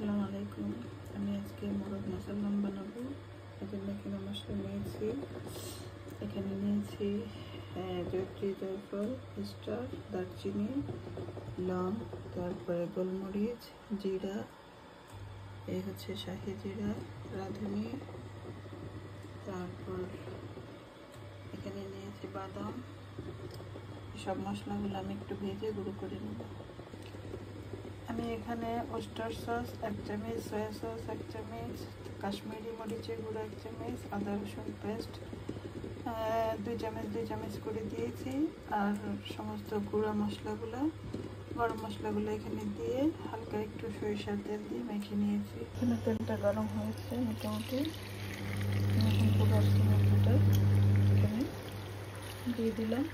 আসসালামু আলাইকুম। আমি আজকে মোরগ মাসাল্লাম বানাবো। এজন্য এখানে মশলা নিয়েছি। এখানে নিয়েছি জয়ত্রী, জয়ফল, স্টার, দারচিনি, লং, তারপরে গোলমরিচ, জিরা, এই হচ্ছে শাহি জিরা, রাঁধুনি, তারপর এখানে নিয়েছি বাদাম। সব মশলাগুলো আমি একটু ভেজে গুঁড়ো করে নেব। আমি এখানে ওস্টার সস 1 চামচ, সয়া সস 1 চামচ, কাশ্মীরি মরিচের গুঁড়ো 1 চামচ, আদা রসুন পেস্ট 2 চামচ করে দিয়েছি। আর সমস্ত গুঁড়া মশলাগুলো, গরম মশলাগুলো এখানে দিয়ে হালকা একটু সরিষার তেল দিয়ে মেখে নিয়েছি। এখানে তেলটা গরম হয়েছে মোটামুটি। এখন মশলাটা এখানে দিয়ে দিলাম।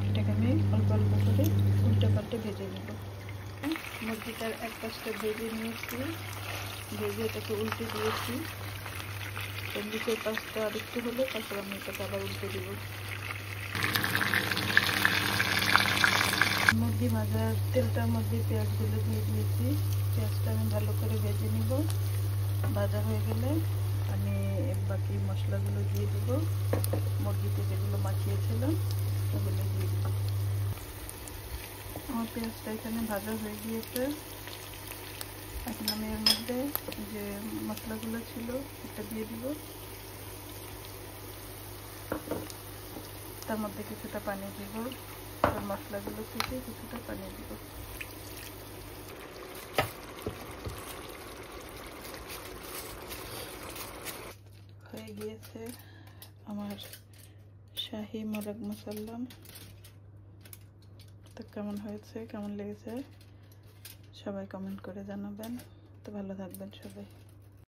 এটাকে আমি অল্প অল্প করে উল্টে পাল্টে ভেজে নেব। মুরগিটার এক পাশটা ভেজে নিয়েছি, ভেজে এটাকে উল্টে দিয়েছি। নিচের পাশটা আরেকটু হলে তারপর আমি এটাকে আবার উল্টে দিব। মুরগি ভাজার তেলটার মধ্যে পেঁয়াজগুলো দিয়ে দিয়েছি। পেঁয়াজটা আমি ভালো করে ভেজে নিব। ভাজা হয়ে গেলে আমি বাকি মশলাগুলো দিয়ে দেব। মুরগিতে যেগুলো মাখিয়েছিলাম ওগুলো দিয়ে দেব। আমার পেঁয়াজটা এখানে ভাজা হয়ে গিয়েছে। এখন আমি এর মধ্যে যে মশলাগুলো ছিল এটা দিয়ে দিব। তার মধ্যে কিছুটা পানি দিব। আর মশলাগুলো থেকে কিছুটা পানি দিব। হয়ে গিয়েছে আমার শাহি মোরগ মাসাল্লাম। তো কেমন হয়েছে, কেমন লেগেছে সবাই কমেন্ট করে জানাবেন। তো ভালো থাকবেন সবাই।